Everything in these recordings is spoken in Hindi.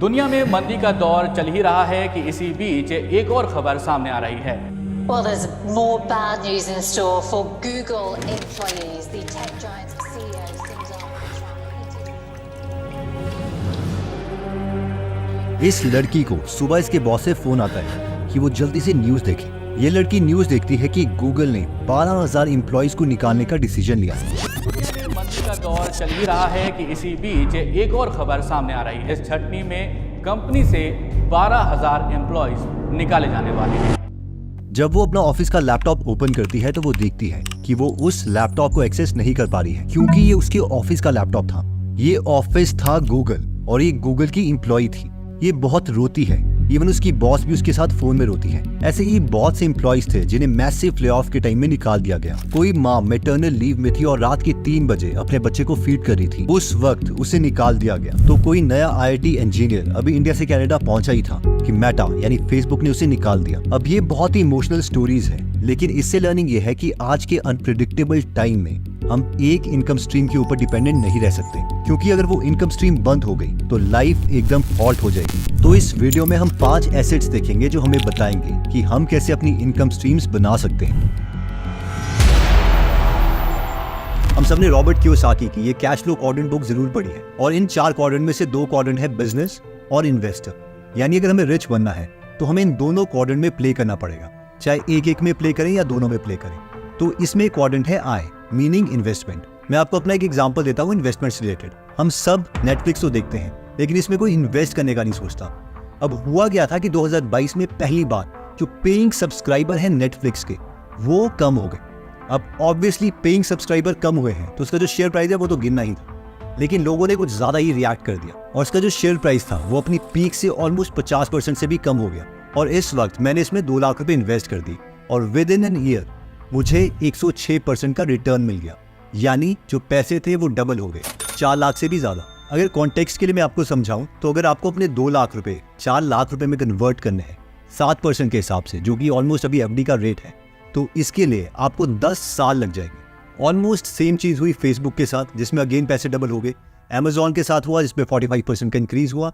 दुनिया में मंदी का दौर चल ही रहा है कि इसी बीच एक और खबर सामने आ रही है। Well, there's more bad news in store for Google employees. The tech giant's CEO Sundar Pichai. इस लड़की को सुबह इसके बॉस से फोन आता है कि वो जल्दी से न्यूज देखे। ये लड़की न्यूज देखती है कि गूगल ने 12,000 एम्प्लॉइज को निकालने का डिसीजन लिया। दुनिया में मंदी का दौर चल ही रहा है कि इसी बीच एक और खबर सामने आ रही है। इस छटनी में कंपनी से 12,000 एम्प्लॉइज निकाले जाने वाले हैं। जब वो अपना ऑफिस का लैपटॉप ओपन करती है तो वो देखती है कि वो उस लैपटॉप को एक्सेस नहीं कर पा रही है, क्योंकि ये उसके ऑफिस का लैपटॉप था। ये ऑफिस था गूगल और ये गूगल की एम्प्लॉय थी। ये बहुत रोती है, इवन उसकी बॉस भी उसके साथ फोन में रोती है। ऐसे ही बहुत से एम्प्लॉइज थे जिन्हें मैसिव ले ऑफ के टाइम में निकाल दिया गया। कोई माँ मैटरनल लीव में थी और रात के 3 बजे अपने बच्चे को फीड कर रही थी, उस वक्त उसे निकाल दिया गया। तो कोई नया IIT इंजीनियर अभी इंडिया से कनाडा पहुंचा ही था कि मेटा यानी फेसबुक ने उसे निकाल दिया। अब ये बहुत ही इमोशनल स्टोरीज है, लेकिन इससे लर्निंग ये है कि आज के अनप्रिडिक्टेबल टाइम में हम एक इनकम स्ट्रीम के ऊपर डिपेंडेंट नहीं रह सकते, क्योंकि अगर वो इनकम स्ट्रीम बंद हो गई तो लाइफ एकदम फॉल्ट हो जाएगी। तो इस वीडियो में हम 5 एसेट्स देखेंगे जो हमें बताएंगे कि हम कैसे अपनी इनकम स्ट्रीम्स बना सकते हैं। हम सबने रॉबर्ट कियोसाकी की ये कैश फ्लो क्वाड्रेंट बुक जरूर पढ़ी है, और इन 4 क्वाड्रेंट में से 2 क्वाड्रेंट है बिजनेस और इन्वेस्टर। यानी अगर हमें रिच बनना है तो हमें इन दोनों क्वाड्रेंट में प्ले करना पड़ेगा, चाहे एक में प्ले करें या दोनों में प्ले करें। तो इसमें क्वाड्रेंट है आय, मीनिंग इन्वेस्टमेंट। मैं आपको अपना एक एग्जांपल देता हूँ इन्वेस्टमेंट से रिलेटेड। हम सब नेटफ्लिक्स तो देखते हैं, लेकिन इसमें कोई इन्वेस्ट करने का नहीं सोचता। अब हुआ गया था कि 2022 में पहली बार जो पेइंग सब्सक्राइबर है नेटफ्लिक्स के, वो कम हो गए। अब ऑब्वियसली पेइंग सब्सक्राइबर कम हुए हैं तो उसका जो शेयर प्राइस है वो तो गिरना ही था, लेकिन लोगों ने कुछ ज्यादा ही रिएक्ट कर दिया और उसका जो शेयर प्राइस था वो अपनी पीक से ऑलमोस्ट 50% से भी कम हो गया। और इस वक्त मैंने इसमें 2 लाख रुपए इन्वेस्ट कर दी और विद इन एन ईयर मुझे 106% का रिटर्न मिल गया। यानी जो पैसे थे वो डबल हो गए, 4 लाख से भी ज्यादा। अगर कॉन्टेक्स्ट के लिए मैं आपको समझाऊं तो अगर आपको अपने 2 लाख रुपए 4 लाख रुपए में कन्वर्ट करने हैं 7% के हिसाब से, जो कि ऑलमोस्ट अभी FD का रेट है, तो इसके लिए आपको 10 साल लग जाएंगे। ऑलमोस्ट सेम चीज हुई फेसबुक के साथ, जिसमें अगेन पैसे डबल हो गए। Amazon के साथ हुआ, जिसमें 45% का इंक्रीज हुआ।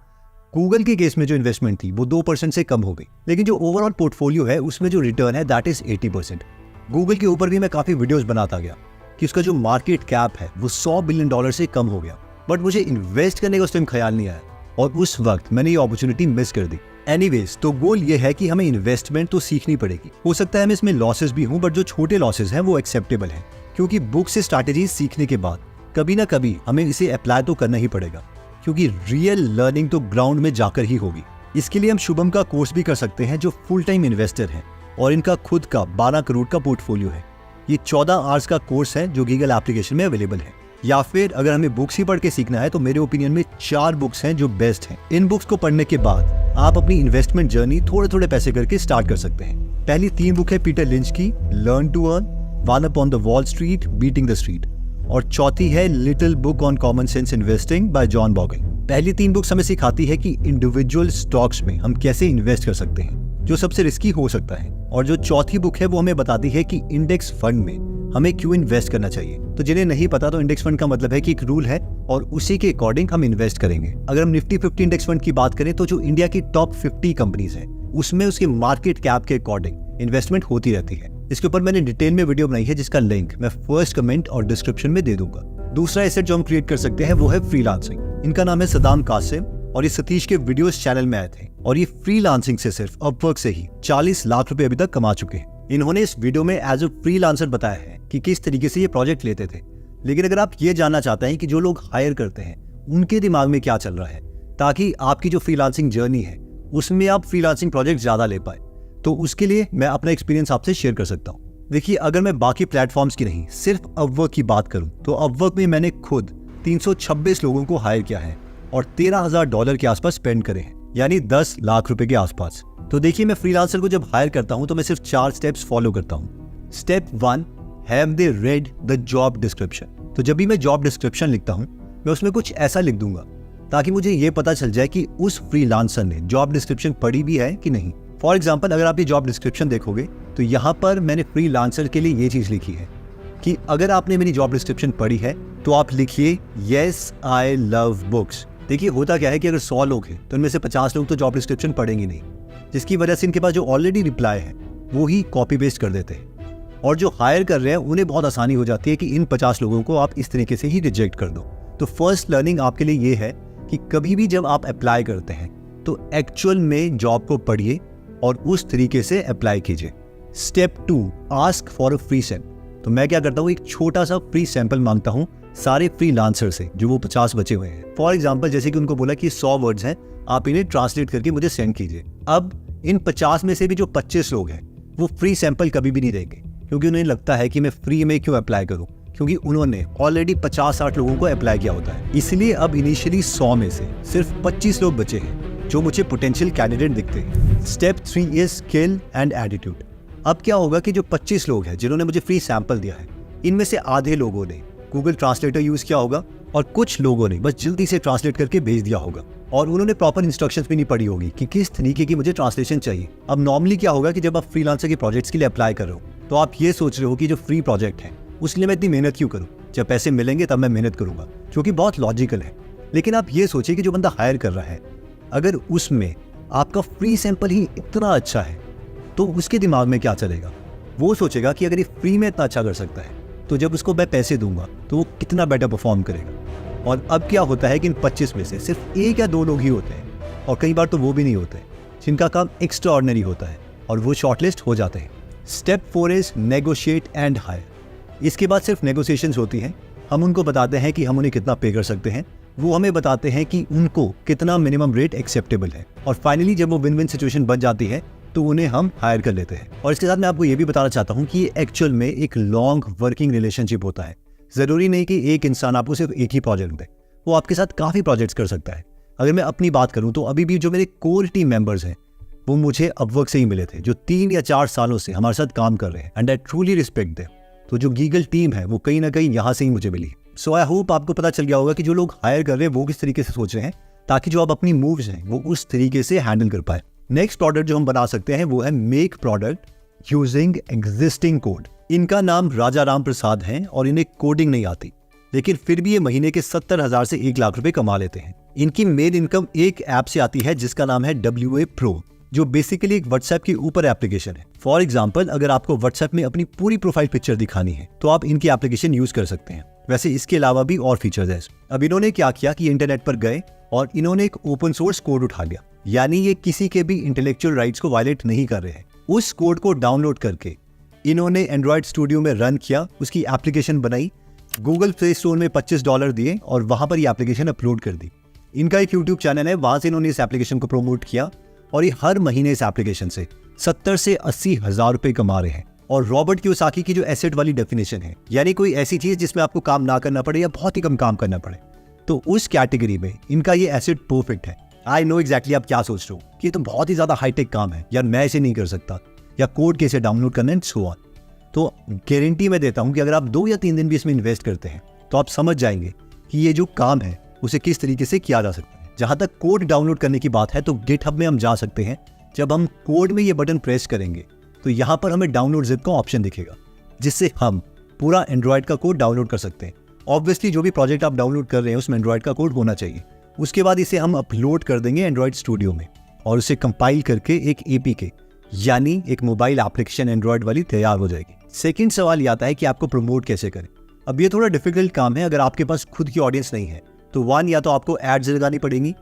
गूगल के केस में जो इन्वेस्टमेंट थी वो 2% से कम हो गई, लेकिन जो ओवरऑल पोर्टफोलियो है उसमें जो रिटर्न है दैट इज 80%। गूगल के ऊपर भी मैं काफी वीडियोस बनाता गया कि उसका जो मार्केट कैप है वो $100 बिलियन से कम हो गया, बट मुझे इन्वेस्ट करने का उस टाइम ख्याल नहीं आया और उस वक्त मैंने ये अपॉर्चुनिटी मिस कर दी। एनीवेज, तो गोल ये है कि हमें इन्वेस्टमेंट तो सीखनी पड़ेगी। हो सकता है हमें इसमें लॉसेस भी हों, बट जो छोटे लॉसेस हैं वो एक्सेप्टेबल हैं, क्योंकि बुक से स्ट्रैटेजी सीखने के बाद कभी ना कभी हमें इसे अप्लाई तो करना ही पड़ेगा, क्योंकि रियल लर्निंग तो ग्राउंड में जाकर ही होगी। इसके लिए हम शुभम का कोर्स भी कर सकते हैं, जो फुल टाइम इन्वेस्टर है और इनका खुद का 12 करोड़ का पोर्टफोलियो है। ये 14 आवर्स का कोर्स है जो गूगल एप्लीकेशन में अवेलेबल है। या फिर अगर हमें बुक्स ही पढ़ के सीखना है तो मेरे ओपिनियन में 4 बुक्स हैं जो बेस्ट हैं। इन बुक्स को पढ़ने के बाद आप अपनी इन्वेस्टमेंट जर्नी थोड़े थोड़े पैसे करके स्टार्ट कर सकते हैं। पहली 3 बुक है पीटर लिंच की, learn to earn, one up on the Wall Street, beating the street, और चौथी है little book on common sense investing by John Bogle. पहली 3 बुक्स हमें सिखाती है कि इंडिविजुअल स्टॉक्स में हम कैसे इन्वेस्ट कर सकते हैं, जो सबसे रिस्की हो सकता है, और जो चौथी बुक है वो हमें बताती है कि इंडेक्स फंड में हमें क्यों इन्वेस्ट करना चाहिए। तो जिन्हें नहीं पता, तो इंडेक्स फंड का मतलब है कि एक रूल है और उसी के अकॉर्डिंग हम इन्वेस्ट करेंगे। अगर हम निफ्टी 50 इंडेक्स फंड की बात करें तो जो इंडिया की टॉप 50 कंपनीज हैं उसमें उसके मार्केट कैप के अकॉर्डिंग इन्वेस्टमेंट होती रहती है। इसके ऊपर मैंने डिटेल में वीडियो बनाई है, जिसका लिंक मैं फर्स्ट कमेंट और डिस्क्रिप्शन में दे दूंगा। दूसरा एसेट जो हम क्रिएट कर सकते हैं वो है फ्रीलांसिंग। इनका नाम है सदाम कासिम और ये सतीश के वीडियोस चैनल में आए थे और ये फ्रीलांसिंग से सिर्फ अपवर्क से ही 40 लाख रुपए अभी तक कमा चुके हैं। इन्होंने इस वीडियो में एज अ फ्रीलांसर बताया है कि किस तरीके से ये प्रोजेक्ट लेते थे। लेकिन अगर आप ये जानना चाहते हैं कि जो लोग हायर करते हैं उनके दिमाग में क्या चल रहा है, ताकि आपकी जो फ्रीलांसिंग जर्नी है उसमें आप फ्रीलांसिंग प्रोजेक्ट ज्यादा ले पाए, तो उसके लिए मैं अपना एक्सपीरियंस आपसे शेयर कर सकता हूँ। देखिए, अगर मैं बाकी प्लेटफॉर्म्स की नहीं सिर्फ अपवर्क की बात करूं तो अपवर्क में मैंने खुद 326 लोगों को हायर किया है और $13,000 के आसपास स्पेंड करे हैं, यानी 10 लाख रुपए के आसपास। तो देखिए, मैं फ्रीलांसर को जब हायर करता हूं तो मैं सिर्फ 4 स्टेप्स फॉलो करता हूं। Step 1, have they read the job description. तो जब भी मैं जॉब डिस्क्रिप्शन लिखता हूं मैं उसमें कुछ ऐसा लिख दूंगा ताकि मुझे ये पता चल जाए कि उस फ्रीलांसर ने जॉब डिस्क्रिप्शन पढ़ी भी है कि नहीं। फॉर एग्जाम्पल, अगर आप ये जॉब डिस्क्रिप्शन देखोगे तो यहाँ पर मैंने फ्रीलांसर के लिए ये चीज लिखी है कि अगर आपने मेरी जॉब डिस्क्रिप्शन पढ़ी है तो आप लिखिए यस आई लव बुक्स, देखिए होता क्या है कि अगर 100 लोग हैं तो इनमें से 50 लोग तो जॉब डिस्क्रिप्शन पढ़ेंगे नहीं, जिसकी वजह से इनके पास जो ऑलरेडी रिप्लाई है वो ही कॉपी पेस्ट कर देते हैं, और जो हायर कर रहे हैं उन्हें बहुत आसानी हो जाती है कि इन 50 लोगों को आप इस तरीके से ही रिजेक्ट कर दो। तो फर्स्ट लर्निंग आपके लिए ये है कि कभी भी जब आप अप्लाई करते हैं तो एक्चुअल में जॉब को पढ़िए और उस तरीके से अप्लाई कीजिए। Step 2, ask for a free sample. तो मैं क्या करता हूँ, एक छोटा सा फ्री सैंपल मांगता हूँ सारे फ्रीलांसर से जो वो 50 बचे हुए हैं। फॉर एग्जाम्पल जैसे कि उनको बोला कि 100 वर्ड्स हैं, आप इन्हें ट्रांसलेट करके मुझे सेंड कीजिए। अब इन 50 में से भी जो 25 लोग हैं वो फ्री सैंपल कभी भी नहीं देंगे, क्योंकि उन्हें लगता है कि मैं फ्री में क्यों अप्लाई करूं, क्योंकि उन्होंने ऑलरेडी 50-60 लोगों को अप्लाई किया होता है। इसलिए अब इनिशियली 100 में से सिर्फ 25 लोग बचे हैं जो मुझे पोटेंशियल कैंडिडेट दिखते हैं। Step 3 is skill and attitude. अब क्या होगा कि जो 25 लोग हैं जिन्होंने मुझे फ्री सैंपल दिया है, इनमें से आधे लोगों ने गूगल ट्रांसलेटर यूज किया होगा और कुछ लोगों ने बस जल्दी से ट्रांसलेट करके भेज दिया होगा, और उन्होंने प्रॉपर इंस्ट्रक्शंस भी नहीं पढ़ी होगी कि किस तरीके की मुझे ट्रांसलेशन चाहिए। अब नॉर्मली क्या होगा कि जब आप फ्रीलांसर के प्रोजेक्ट्स के लिए अप्लाई कर रहे हो तो आप ये सोच रहे हो कि जो फ्री प्रोजेक्ट है उसके लिए मैं इतनी मेहनत क्यों करूँ, जब पैसे मिलेंगे तब मैं मेहनत करूंगा, जो कि बहुत लॉजिकल है। लेकिन आप ये सोचिए कि जो बंदा हायर कर रहा है, अगर उसमें आपका फ्री सैंपल ही इतना अच्छा है तो उसके दिमाग में क्या चलेगा। वो सोचेगा कि अगर ये फ्री में इतना अच्छा कर सकता है तो जब उसको मैं पैसे दूंगा तो वो कितना बेटर परफॉर्म करेगा। और अब क्या होता है कि इन 25 में से सिर्फ 1 या 2 लोग ही होते हैं, और कई बार तो वो भी नहीं होते, जिनका काम एक्स्ट्रा ऑर्डिनरी होता है और वो शॉर्टलिस्ट हो जाते हैं। Step 4 is negotiate and hire. इसके बाद सिर्फ नेगोशिएशंस होती हैं। हम उनको बताते हैं कि हम उन्हें कितना पे कर सकते हैं, वो हमें बताते हैं कि उनको कितना मिनिमम रेट एक्सेप्टेबल है, और फाइनली जब वो विन विन सिचुएशन बन जाती है तो उन्हें हम हायर कर लेते हैं। और इसके साथ मैं आपको ये भी बताना चाहता हूँ कि ये एक्चुअल में एक लॉन्ग वर्किंग रिलेशनशिप होता है। ज़रूरी नहीं कि एक इंसान आपको सिर्फ एक ही प्रोजेक्ट दे, वो आपके साथ काफ़ी प्रोजेक्ट्स कर सकता है। अगर मैं अपनी बात करूँ तो अभी भी जो मेरे कोर टीम मेंबर्स हैं वो मुझे अपवर्क से ही मिले थे, जो 3 या 4 सालों से हमारे साथ काम कर रहे हैं, and I truly respect them. तो जो गीगल टीम है वो कहीं ना कहीं यहाँ से ही मुझे मिली। सो आई होप आपको पता चल गया होगा कि जो लोग हायर कर रहे हैं वो किस तरीके से सोच रहे हैं, ताकि जो आप अपनी मूव्स हैं वो उस तरीके से हैंडल कर पाए। नेक्स्ट प्रोडक्ट जो हम बना सकते हैं वो है make product using existing code. इनका नाम राजा राम प्रसाद है और इन्हें कोडिंग नहीं आती, लेकिन फिर भी ये महीने के 70,000 से 1 लाख रुपए कमा लेते हैं। इनकी मेन इनकम एक ऐप से आती है जिसका नाम है WA Pro, जो बेसिकली एक व्हाट्सएप के ऊपर एप्लीकेशन है। फॉर एग्जाम्पल अगर आपको व्हाट्सएप में अपनी पूरी प्रोफाइल पिक्चर दिखानी है तो आप इनकी एप्लीकेशन यूज कर सकते हैं। वैसे इसके अलावा भी और फीचर्स हैं। अब इन्होंने क्या किया कि इंटरनेट पर गए और इन्होंने एक ओपन सोर्स कोड उठा लिया, यानी ये किसी के भी इंटेलेक्चुअल राइट्स को वायलेट नहीं कर रहे हैं। उस कोड को डाउनलोड करके इन्होंने एंड्रॉइड स्टूडियो में रन किया, उसकी एप्लीकेशन बनाई, गूगल प्ले स्टोर में $25 दिए और वहां पर ये एप्लीकेशन अपलोड कर दी। इनका एक यूट्यूब चैनल है, वहां से इन्होंने इस एप्लीकेशन को प्रमोट किया और ये हर महीने इस एप्लीकेशन से 70 से 80 हज़ार रुपए कमा रहे हैं। और रॉबर्ट कियोसाकी की जो एसेट वाली डेफिनेशन है, यानी कोई ऐसी चीज जिसमें आपको काम ना करना पड़े या बहुत ही कम काम करना पड़े, तो उस कैटेगरी में इनका ये एसेट परफेक्ट है। आई नो एग्जैक्टली आप क्या सोच रहे हो कि ये तो बहुत ही ज्यादा हाईटेक काम है यार, मैं इसे नहीं कर सकता, या कोड कैसे डाउनलोड करना एंड सो ऑन। तो गारंटी मैं देता हूं कि अगर आप 2 या 3 दिन भी इसमें इन्वेस्ट करते हैं तो आप समझ जाएंगे कि ये जो काम है उसे किस तरीके से किया जा सकता है। जहां तक कोड डाउनलोड करने की बात है तो गिटहब में हम जा सकते हैं। जब हम कोड में ये बटन प्रेस करेंगे तो यहाँ पर हमें डाउनलोड जिप का ऑप्शन दिखेगा, जिससे हम पूरा एंड्रॉयड का कोड डाउनलोड कर सकते हैं। ऑब्वियसली जो भी प्रोजेक्ट आप डाउनलोड कर रहे हैं उसमें एंड्रॉयड का कोड होना चाहिए। उसके बाद इसे हम अपलोड कर देंगे एंड्रॉयड स्टूडियो में और उसे कंपाइल करके एक APK यानी एक मोबाइल एप्लीकेशन एंड्रॉयड वाली तैयार हो जाएगी। सेकंड सवाल ये आता है कि आपको प्रमोट कैसे करें। अब ये थोड़ा डिफिकल्ट काम है अगर आपके पास खुद की ऑडियंस नहीं है तो 1 या तो आपको एड्स लगानी पड़ेंगी,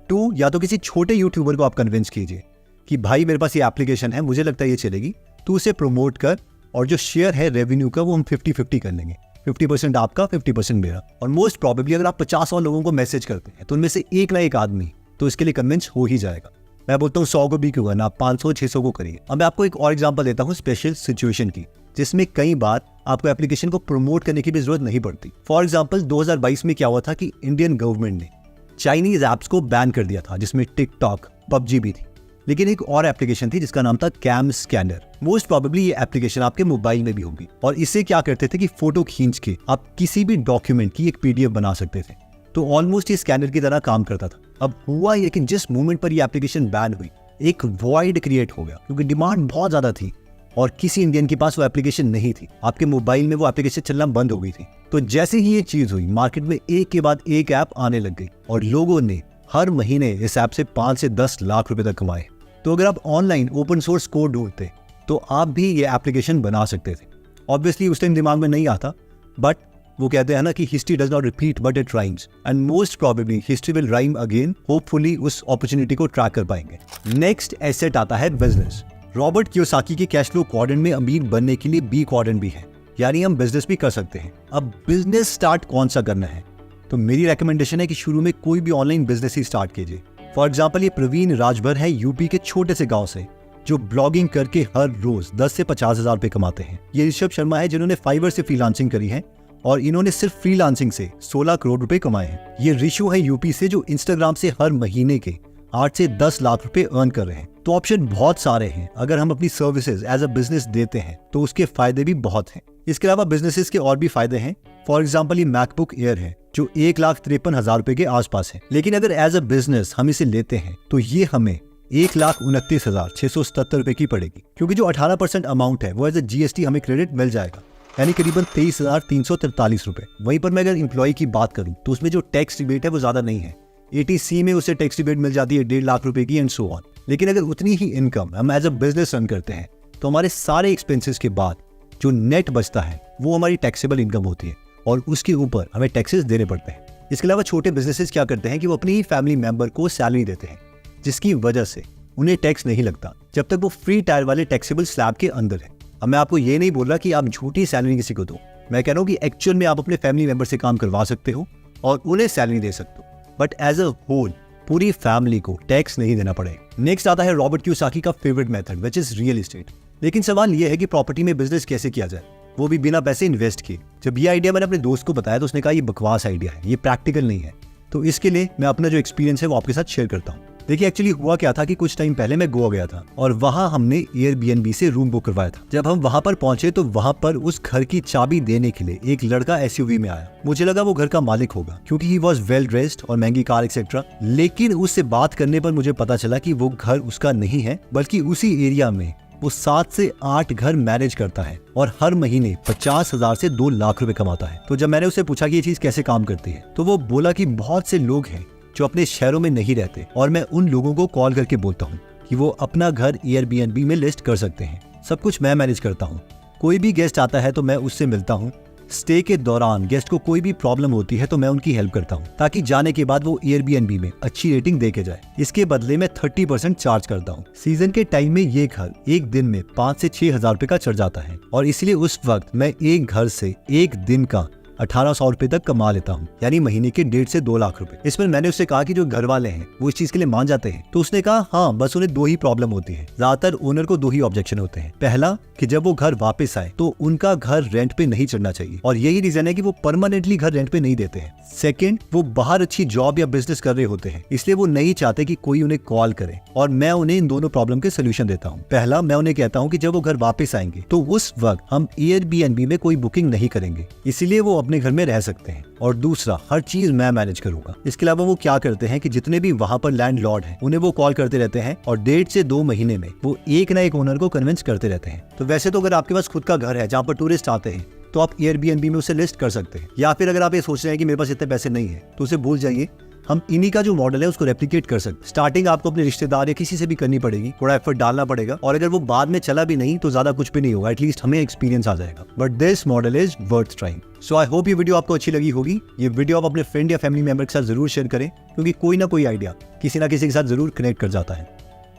2 या तो किसी छोटे यूट्यूबर को आप कन्विंस कीजिए कि भाई मेरे पास ये एप्लीकेशन है, मुझे लगता है ये चलेगी, तो उसे प्रमोट कर और जो शेयर है रेवेन्यू का वो हम 50-50 कर लेंगे, 50% आपका 50% मेरा। और मोस्ट प्रॉबेबली अगर आप 50 और लोगों को मैसेज करते हैं तो उनमें से एक ना एक आदमी तो इसके लिए कन्विंस हो ही जाएगा। मैं बोलता हूँ 100 को भी क्यों करना, आप 500-600 को करिए। अब मैं आपको एक और एग्जांपल देता हूँ स्पेशल सिचुएशन की, जिसमें कई बार आपको एप्लीकेशन को प्रमोट करने की भी जरूरत नहीं पड़ती। फॉर एग्जांपल 2022 में क्या हुआ था कि इंडियन गवर्नमेंट ने चाइनीज ऐप्स को बैन कर दिया था, जिसमें टिकटॉक, PUBG भी थी, लेकिन एक और एप्लीकेशन थी जिसका नाम था कैम स्कैनर। मोस्ट प्रोबेबली ये एप्लीकेशन आपके मोबाइल में भी होगी और इससे क्या करते थे कि फोटो खींच के आप किसी भी डॉक्यूमेंट की एक PDF बना सकते थे। तो ऑलमोस्ट ये स्कैनर की तरह काम करता था। अब हुआ ये कि जिस मोमेंट पर ये एप्लीकेशन बैन हुई एक वॉइड क्रिएट हो गया, क्योंकि डिमांड बहुत ज्यादा थी और किसी इंडियन के पास वो एप्लीकेशन नहीं थी, आपके मोबाइल में वो एप्लीकेशन चलना बंद हो गई थी। तो जैसे ही ये चीज हुई, मार्केट में एक के बाद एक ऐप आने लग गई और लोगों ने हर महीने इस ऐप से 5 से 10 लाख रुपए तक कमाए। तो अगर आप ऑनलाइन ओपन सोर्स कोड ढूंढते तो आप भी ये एप्लीकेशन बना सकते थे। ऑब्वियसली उस टाइम दिमाग में नहीं आता, बट वो कहते हैं ना कि history does not repeat but it rhymes, and most probably history will rhyme again. Hopefully उस अपॉर्चुनिटी को ट्रैक कर पाएंगे। नेक्स्ट एसेट आता है बिजनेस। रॉबर्ट कियोसाकी के कैश फ्लो क्वाड्रेंट में अमीर बनने के लिए बी क्वाड्रेंट भी है, यानी हम बिजनेस भी कर सकते हैं। अब बिजनेस स्टार्ट कौन सा करना है, तो मेरी रिकमेंडेशन है कि शुरू में कोई भी ऑनलाइन बिजनेस ही स्टार्ट कीजिए। फॉर एग्जाम्पल, ये प्रवीण राजभर है यूपी के छोटे से गाँव से, जो ब्लॉगिंग करके हर रोज 10 से 50 हजार रुपए कमाते हैं। ये ऋषभ शर्मा है जिन्होंने फाइवर से फ्रीलांसिंग करी है और इन्होंने सिर्फ फ्रीलांसिंग से 16 करोड़ रुपए कमाए हैं। ये ऋषु है यूपी से, जो इंस्टाग्राम से हर महीने के 8 से 10 लाख रुपए अर्न कर रहे हैं। तो ऑप्शन बहुत सारे हैं। अगर हम अपनी सर्विसेज एज अ बिजनेस देते हैं तो उसके फायदे भी बहुत हैं। इसके अलावा बिजनेसेस के और भी फायदे हैं। फॉर एग्जाम्पल, ये मैकबुक एयर है जो 1,53,000 रुपए के आसपास है, लेकिन अगर एज अ बिजनेस हम इसे लेते हैं तो ये हमें 1,29,677 रुपए की पड़ेगी, क्योंकि जो 18% अमाउंट है वो एज अ GST हमें क्रेडिट मिल जाएगा, यानी करीबन 23,343 रुपए। वहीं पर मैं अगर एम्प्लॉय की बात करूं तो उसमें जो टैक्स रिबेट है वो ज्यादा नहीं है। ATC में उसे टैक्स रिबेट मिल जाती है 1.5 लाख रुपए की एंड सो ऑन। लेकिन अगर उतनी ही इनकम हम एज अ बिजनेस रन करते हैं तो हमारे सारे एक्सपेंसेस के बाद जो नेट बचता है वो हमारी टैक्सेबल इनकम होती है और उसके ऊपर हमें टैक्सेस देने पड़ते हैं। इसके अलावा छोटे बिजनेसेस क्या करते हैं कि वो अपनी ही फैमिली मेंबर को सैलरी देते हैं, जिसकी वजह से उन्हें टैक्स नहीं लगता जब तक वो फ्री टायर वाले टैक्सेबल स्लैब के अंदर है। अब मैं आपको ये नहीं बोल रहा कि आप झूठी सैलरी किसी को दो, मैं कह रहा हूँ कि एक्चुअल में आप अपने फैमिली मेंबर से काम करवा सकते हो और उन्हें सैलरी दे सकते हो, बट एज अ होल पूरी फैमिली को टैक्स नहीं देना पड़ेगा। नेक्स्ट आता है रॉबर्ट कियोसाकी का favourite method, which is real estate. लेकिन सवाल यह है कि प्रॉपर्टी में बिजनेस कैसे किया जाए, वो भी बिना पैसे इन्वेस्ट किए। जब ये आइडिया मैंने अपने दोस्त को बताया तो उसने कहा ये बकवास आइडिया है, ये प्रैक्टिकल नहीं है। तो इसके लिए मैं अपना जो एक्सपीरियंस है वो आपके साथ शेयर करता हूँ। देखिए, एक्चुअली हुआ क्या था कि कुछ टाइम पहले मैं गोवा गया था और वहां हमने Airbnb से रूम बुक करवाया था। जब हम वहां पर पहुंचे तो वहां पर उस घर की चाबी देने के लिए एक लड़का SUV में आया। मुझे लगा वो घर का मालिक होगा क्योंकि ही वॉज वेल ड्रेस्ड और महंगी कार एक्सेट्रा। लेकिन उससे बात करने पर मुझे पता चला कि वो घर उसका नहीं है, बल्कि उसी एरिया में वो 7 से 8 घर मैनेज करता है और हर महीने 50,000 से 2 लाख रुपए कमाता है। तो जब मैंने उससे पूछा कि ये चीज कैसे काम करती है तो वो बोला कि बहुत से लोग हैं जो अपने शहरों में नहीं रहते और मैं उन लोगों को कॉल करके बोलता हूँ कि वो अपना घर Airbnb में लिस्ट कर सकते हैं। सब कुछ मैं मैनेज करता हूँ। कोई भी गेस्ट आता है तो मैं उससे मिलता हूँ। स्टे के दौरान गेस्ट को कोई भी प्रॉब्लम होती है तो मैं उनकी हेल्प करता हूँ, ताकि जाने के बाद वो Airbnb में अच्छी रेटिंग दे के जाए। इसके बदले में 30% चार्ज करता हूँ। सीजन के टाइम में ये घर एक दिन में 5 से 6 हजार रुपए का चढ़ जाता है और इसलिए उस वक्त मैं एक घर से एक दिन का 1800 रुपए तक कमा लेता हूँ, यानी महीने के 1.5 से 2 लाख रुपए। इसमें मैंने उससे कहा कि जो घर वाले हैं वो इस चीज के लिए मान जाते हैं, तो उसने कहा हाँ, बस उन्हें 2 ही प्रॉब्लम होती है। ज्यादातर ओनर को 2 ही ऑब्जेक्शन होते हैं। पहला कि जब वो घर वापस आए तो उनका घर रेंट पे नहीं चढ़ना चाहिए और यही रीजन है कि वो परमानेंटली घर रेंट पे नहीं देते हैं। सेकंड, वो बाहर अच्छी जॉब या बिजनेस कर रहे होते हैं, इसलिए वो नहीं चाहते कि कोई उन्हें कॉल करे और मैं उन्हें इन दोनों प्रॉब्लम के सोल्यूशन देता हूँ। पहला, मैं उन्हें कहता हूँ कि जब वो घर वापस आएंगे तो उस वक्त हम Airbnb में कोई बुकिंग नहीं करेंगे, इसीलिए वो अपने घर में रह सकते हैं। और दूसरा, हर चीज मैं मैनेज करूंगा। इसके अलावा वो क्या करते हैं कि जितने भी वहां पर लैंडलॉर्ड हैं उन्हें वो कॉल करते रहते हैं और 1.5 से 2 महीने में वो एक ना एक ओनर को कन्विंस करते रहते हैं। तो वैसे तो अगर आपके पास खुद का घर है जहाँ पर टूरिस्ट आते हैं तो आप Airbnb में उसे लिस्ट कर सकते हैं, या फिर अगर आप ये सोच रहे हैं कि मेरे पास इतने पैसे नहीं है तो उसे भूल जाइए। हम इन्हीं का जो मॉडल है उसको रेप्लिकेट कर सकते। स्टार्टिंग आपको अपने रिश्तेदार या किसी से भी करनी पड़ेगी, थोड़ा एफर्ट डालना पड़ेगा और अगर वो बाद में चला भी नहीं तो ज्यादा कुछ भी नहीं होगा, एटलीस्ट हमें एक्सपीरियंस आ जाएगा। But this model is worth trying. So I hope ये वीडियो आपको अच्छी लगी होगी। ये वीडियो आप अपने फ्रेंड या फैमिली मेंबर के साथ जरूर शेयर करें, क्योंकि कोई ना कोई आइडिया किसी ना किसी के साथ जरूर कनेक्ट कर जाता है।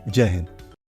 जय हिंद।